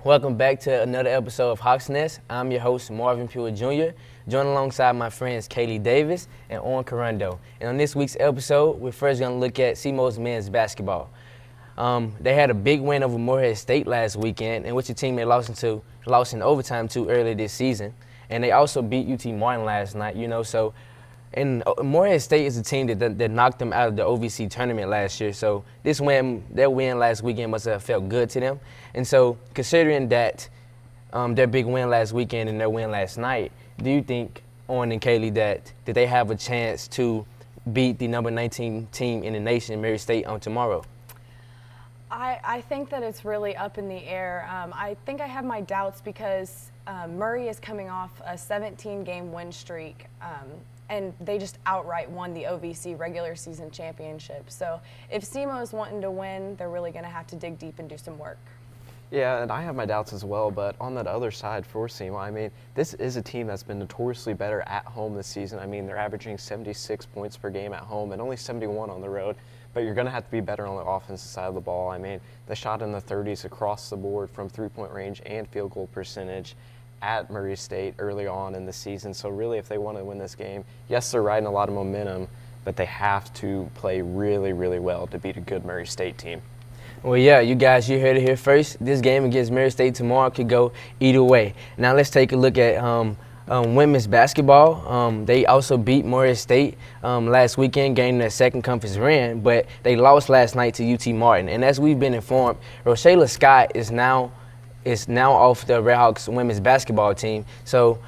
Welcome back to another episode of Hawks Nest. I'm your host, Marvin Pure Jr., joined alongside my friends Kaylee Davis and Owen Carundo. And on this week's episode, we're first going to look at CMO's men's basketball. They had a big win over Morehead State last weekend, in which the team they lost in overtime to earlier this season. And they also beat UT Martin last night, And Morehead State is a team that knocked them out of the OVC tournament last year. So their win last weekend must have felt good to them. And so considering that their big win last weekend and their win last night, do you think, Owen and Kaylee, that they have a chance to beat the number 19 team in the nation, Murray State, on tomorrow? I think that it's really up in the air. I think I have my doubts because Murray is coming off a 17-game win streak. And they just outright won the OVC regular season championship. So if SEMO is wanting to win, they're really going to have to dig deep and do some work. Yeah, and I have my doubts as well, but on that other side for SEMO, this is a team that's been notoriously better at home this season. They're averaging 76 points per game at home and only 71 on the road, but you're going to have to be better on the offensive side of the ball. They shot in the 30s across the board from three-point range and field goal percentage at Murray State early on in the season. So really, if they want to win this game, yes, they're riding a lot of momentum, but they have to play really, really well to beat a good Murray State team. Well, yeah, you heard it here first. This game against Murray State tomorrow could go either way. Now let's take a look at women's basketball. They also beat Morehead State last weekend, gaining their second conference win, but they lost last night to UT Martin. And as we've been informed, Rochella Scott is now off the Redhawks women's basketball team. So,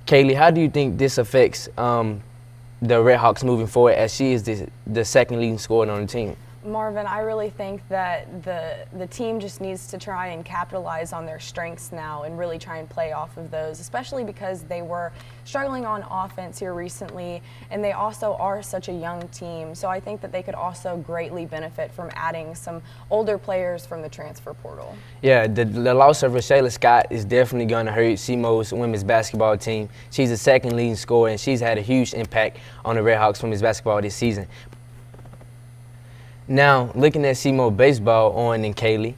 Kaylee, how do you think this affects the Redhawks moving forward, as she is the second leading scorer on the team? Marvin, I really think that the team just needs to try and capitalize on their strengths now and really try and play off of those, especially because they were struggling on offense here recently, and they also are such a young team. So I think that they could also greatly benefit from adding some older players from the transfer portal. Yeah, the loss of Rochella Scott is definitely going to hurt SEMO's women's basketball team. She's the second leading scorer, and she's had a huge impact on the Redhawks women's basketball this season. Now, looking at SEMO baseball, Owen and Kaylee,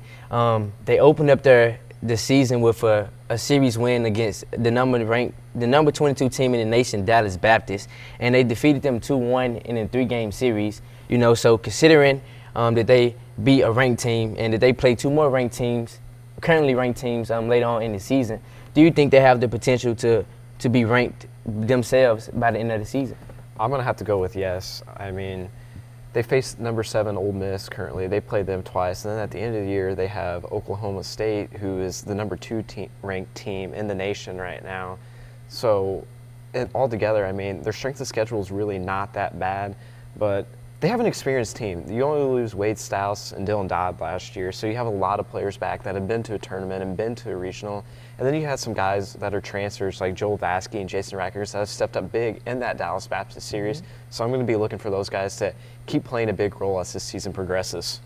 they opened up the season with a series win against the number 22 team in the nation, Dallas Baptist, and they defeated them 2-1 in a 3-game series. So considering that they beat a ranked team and that they play two more currently ranked teams later on in the season, do you think they have the potential to be ranked themselves by the end of the season? I'm going to have to go with yes. They face number 7 Ole Miss currently. They played them twice. And then at the end of the year, they have Oklahoma State, who is the number 2 ranked team in the nation right now. So altogether, their strength of schedule is really not that bad. But they have an experienced team. You only lose Wade Stouse and Dylan Dodd last year. So you have a lot of players back that have been to a tournament and been to a regional. And then you had some guys that are transfers like Joel Vasky and Jason Rackers that have stepped up big in that Dallas Baptist series. Mm-hmm. So I'm going to be looking for those guys to keep playing a big role as this season progresses.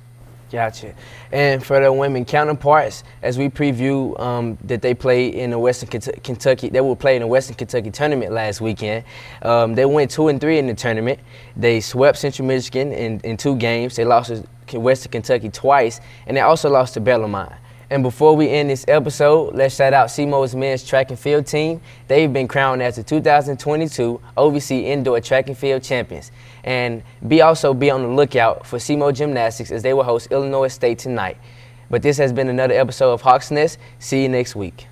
Gotcha. And for the women counterparts, as we preview that they played in the Western Kentucky, they will play in the Western Kentucky tournament last weekend. They went 2-3 in the tournament. They swept Central Michigan in 2 games. They lost to Western Kentucky twice, and they also lost to Bellarmine. And before we end this episode, let's shout out SEMO's men's track and field team. They've been crowned as the 2022 OVC Indoor Track and Field Champions. And be on the lookout for SEMO Gymnastics, as they will host Illinois State tonight. But this has been another episode of Hawks Nest. See you next week.